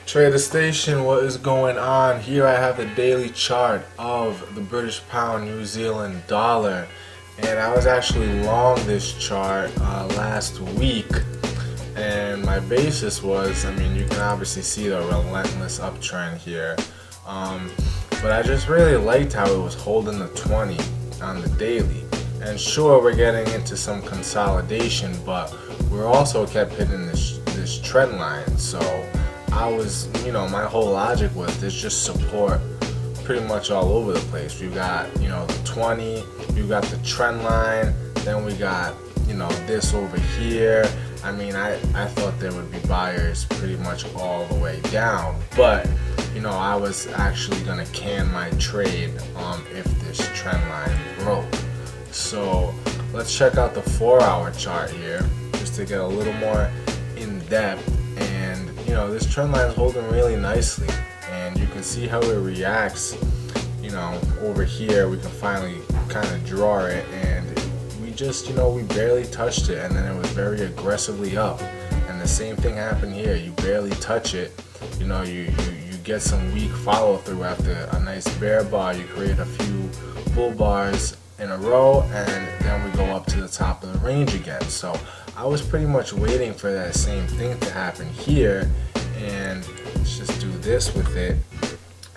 Trader Station, what is going on? Here I have the daily chart of the British pound, New Zealand dollar, and I was actually long this chart last week, and my basis was, you can obviously see the relentless uptrend here, but I just really liked how it was holding the 20 on the daily. And sure, we're getting into some consolidation, but we're also kept hitting this trend line. So I was, my whole logic was there's just support pretty much all over the place. We've got, the 20, we've got the trend line, then we got, this over here. I thought there would be buyers pretty much all the way down, but I was actually gonna can my trade if this trend line broke. So let's check out the 4-hour chart here just to get a little more in depth. And this trend line is holding really nicely, and you can see how it reacts. Over here we can finally kind of draw it, and we just we barely touched it, and then it was very aggressively up. And the same thing happened here. You barely touch it, you get some weak follow through after a nice bear bar. You create a few bull bars in a row, and then we go up to the top of the range again. So I was pretty much waiting for that same thing to happen here, and let's just do this with it,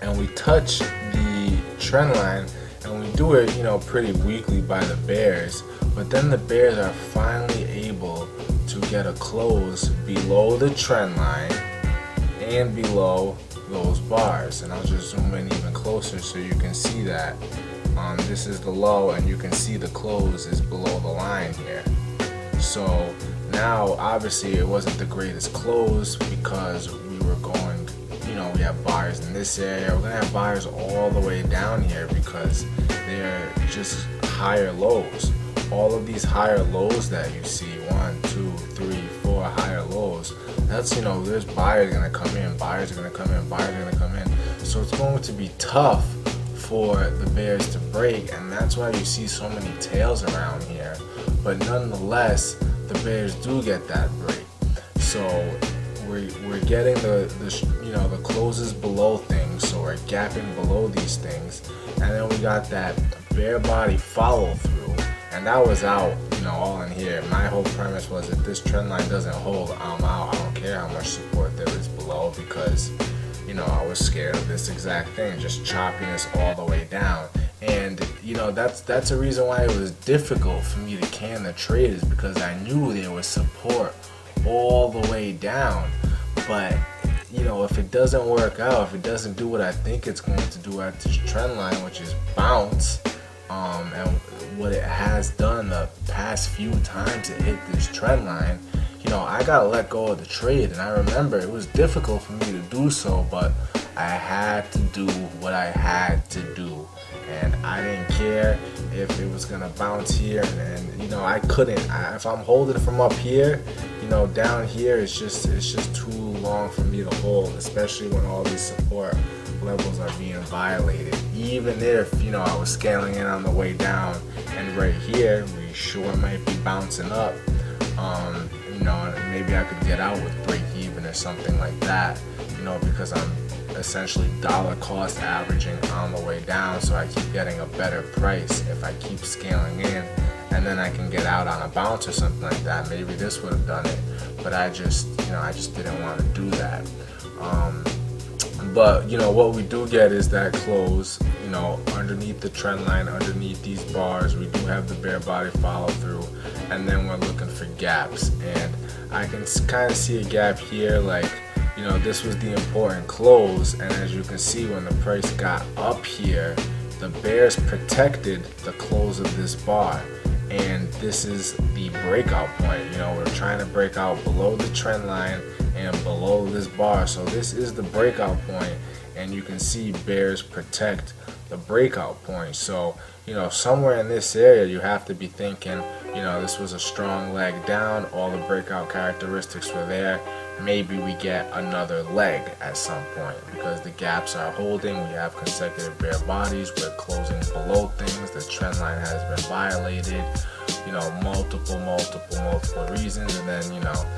and we touch the trend line, and we do it pretty weakly by the bears, but then the bears are finally able to get a close below the trend line and below those bars. And I'll just zoom in even closer so you can see that. This is the low, and you can see the close is below the line here. So now obviously it wasn't the greatest close because we were going, we have buyers in this area. We're gonna have buyers all the way down here because they're just higher lows. All of these higher lows that you see, 1, 2, 3, 4 higher lows, that's there's buyers gonna come in, buyers are gonna come in, buyers are gonna come in. So it's going to be tough for the bears to break, and that's why you see so many tails around here. But nonetheless, the bears do get that break. So we're getting the closes below things, so we're gapping below these things, and then we got that bear body follow through, and that was out, all in here. My whole premise was if this trend line doesn't hold, I'm out. I don't care how much support there is below, because I was scared of this exact thing, just choppiness all the way down. And that's a reason why it was difficult for me to can the trade, is because I knew there was support all the way down. But if it doesn't work out, if it doesn't do what I think it's going to do at this trend line, which is bounce, and what it has done the past few times it hit this trend line, I gotta let go of the trade. And I remember it was difficult for me to do so, but I had to do what I had to do, and I didn't care if it was gonna bounce here, and I couldn't. If I'm holding from up here, down here it's just too long for me to hold, especially when all these support levels are being violated. Even if I was scaling in on the way down, and right here we sure might be bouncing up, maybe I could get out with break even or something like that, because I'm essentially dollar cost averaging on the way down, so I keep getting a better price if I keep scaling in, and then I can get out on a bounce or something like that. Maybe this would have done it, but I just didn't want to do that. But what we do get is that close, underneath the trend line, underneath these bars. We do have the bear body follow through, and then we're looking for gaps, and I can kind of see a gap here, like this was the important close, and as you can see, when the price got up here, the bears protected the close of this bar, and this is the breakout point. We're trying to break out below the trend line and below this bar, so this is the breakout point, and you can see bears protect the breakout point. So somewhere in this area you have to be thinking, this was a strong leg down, all the breakout characteristics were there, maybe we get another leg at some point, because the gaps are holding, we have consecutive bear bodies, we're closing below things, the trend line has been violated, multiple reasons. And then,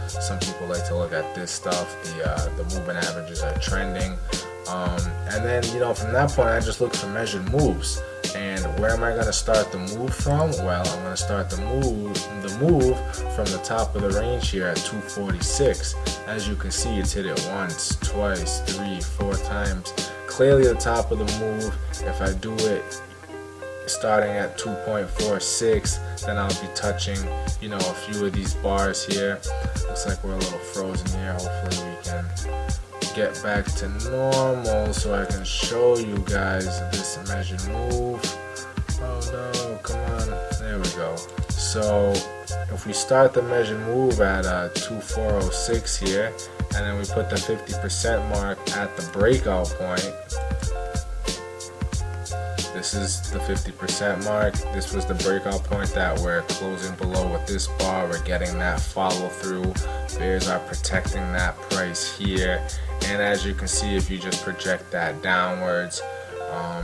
some people like to look at this stuff, the moving averages are trending. And then, from that point, I just look for measured moves. And where am I going to start the move from? Well, I'm going to start the move from the top of the range here at 246. As you can see, it's hit it once, twice, 3, 4 times. Clearly the top of the move. If I do it starting at 2.46, then I'll be touching, a few of these bars here. Looks like we're a little frozen here. Hopefully we can get back to normal so I can show you guys this measured move. Oh no, come on. There we go. So if we start the measured move at 2406 here, and then we put the 50% mark at the breakout point. This is the 50% mark. This was the breakout point that we're closing below with this bar. We're getting that follow through. Bears are protecting that price here. And as you can see, if you just project that downwards,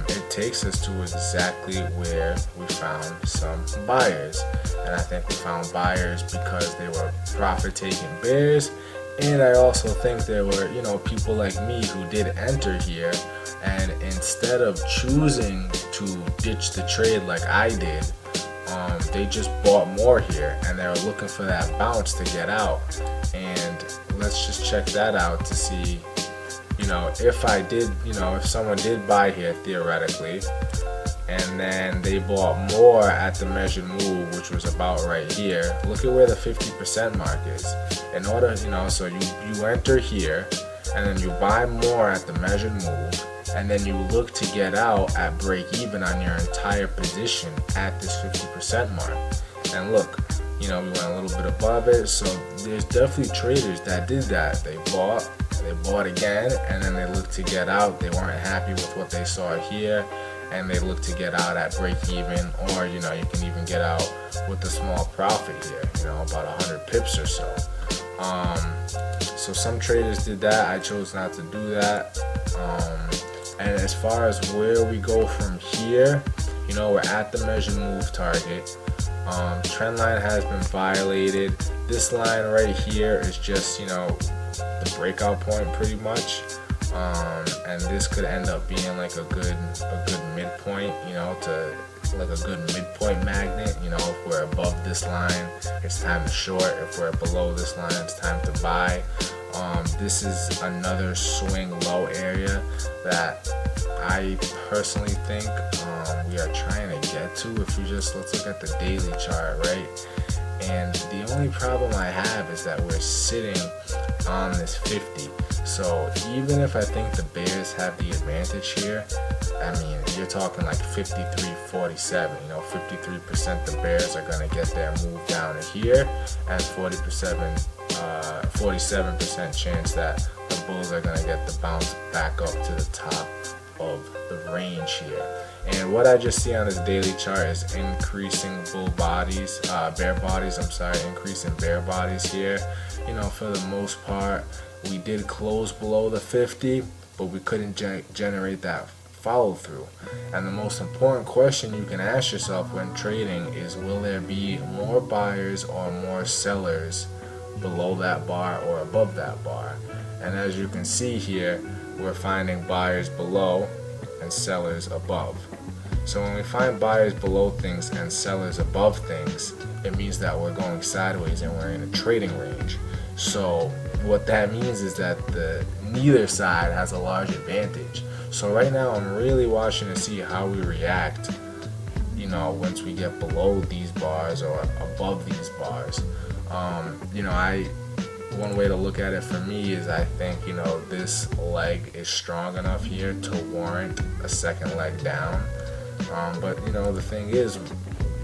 it takes us to exactly where we found some buyers. And I think we found buyers because they were profit-taking bears. And I also think there were, people like me who did enter here, and instead of choosing to ditch the trade like I did, they just bought more here, and they were looking for that bounce to get out. And let's just check that out to see, if I did, if someone did buy here theoretically, and then they bought more at the measured move, which was about right here. Look at where the 50% mark is. In order, so you enter here, and then you buy more at the measured move, and then you look to get out at break even on your entire position at this 50% mark. And look, we went a little bit above it, so there's definitely traders that did that. They bought again, and then they looked to get out. They weren't happy with what they saw here, and they look to get out at break even, or you can even get out with a small profit here, about 100 pips or so. So some traders did that. I chose not to do that. And as far as where we go from here, we're at the measured move target. Trendline has been violated. This line right here is just the breakout point pretty much. And this could end up being like a good midpoint, to like a good midpoint magnet. If we're above this line, it's time to short. If we're below this line, it's time to buy. This is another swing low area that I personally think we are trying to get to. If let's look at the daily chart, right? And the only problem I have is that we're sitting on this 50. So even if I think the bears have the advantage here, I mean, you're talking like 53-47. 53% the bears are going to get their move down to here, and 47% chance that the bulls are going to get the bounce back up to the top of the range here. And what I just see on this daily chart is increasing bear bodies, increasing bear bodies here. For the most part, we did close below the 50, but we couldn't generate that follow through. And the most important question you can ask yourself when trading is, will there be more buyers or more sellers below that bar or above that bar? And as you can see here, we're finding buyers below and sellers above. So when we find buyers below things and sellers above things, it means that we're going sideways and we're in a trading range. So what that means is that neither side has a large advantage. So right now I'm really watching to see how we react, once we get below these bars or above these bars. One way to look at it for me is I think, this leg is strong enough here to warrant a second leg down. But the thing is,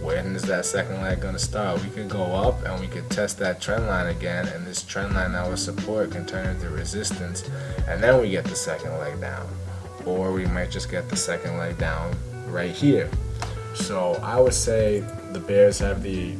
when is that second leg going to start? We could go up and we could test that trend line again, and this trend line that was support can turn into resistance, and then we get the second leg down. Or we might just get the second leg down right here. So I would say the bears have the,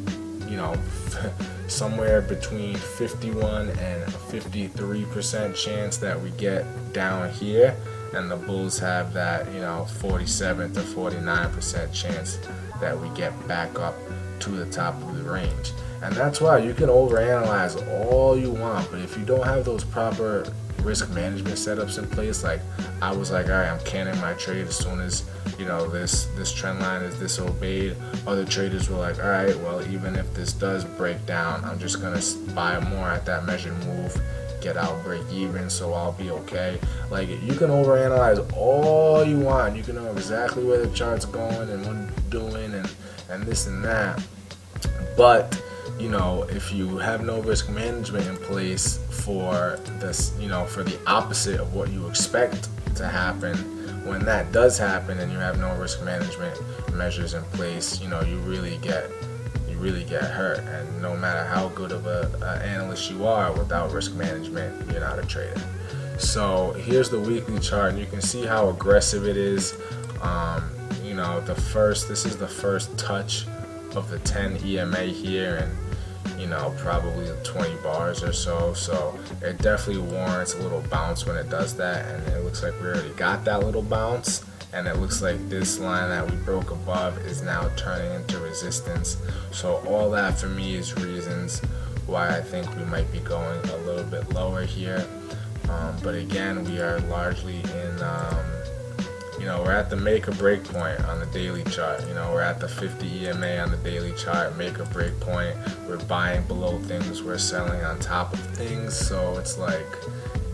somewhere between 51 and 53% chance that we get down here, and the bulls have that 47 to 49% chance that we get back up to the top of the range. And that's why you can overanalyze all you want, but if you don't have those proper risk management setups in place, like I was like, all right, I'm canning my trade as soon as, you know, this trend line is disobeyed. Other traders were like, all right, well, even if this does break down, I'm just gonna buy more at that measured move, get out, break even, so I'll be okay. Like, you can overanalyze all you want. You can know exactly where the chart's going and what it's doing and this and that. But you know, if you have no risk management in place for this, you know, for the opposite of what you expect to happen, when that does happen and you have no risk management measures in place, you know, you really get hurt. And no matter how good of an analyst you are, without risk management, you're not a trader. So here's the weekly chart, and you can see how aggressive it is. You know, this is the first touch of the 10 EMA here, and you know, probably 20 bars or so. So it definitely warrants a little bounce when it does that, and it looks like we already got that little bounce, and it looks like this line that we broke above is now turning into resistance. So all that for me is reasons why I think we might be going a little bit lower here. But again, we are largely in you know, we're at the make or break point on the daily chart. You know, we're at the 50 EMA on the daily chart, make or break point. We're buying below things, we're selling on top of things. So it's like,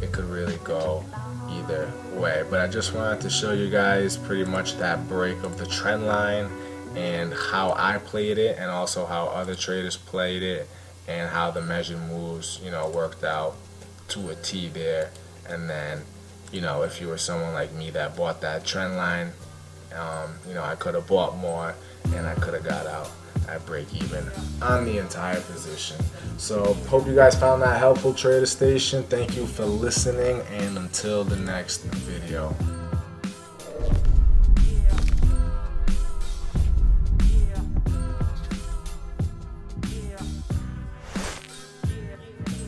it could really go either way. But I just wanted to show you guys pretty much that break of the trend line and how I played it, and also how other traders played it, and how the measured moves, you know, worked out to a T there. And then, you know, if you were someone like me that bought that trend line, you know, I could have bought more and I could have got out at break even on the entire position. So hope you guys found that helpful, Trader Station. Thank you for listening, and until the next video.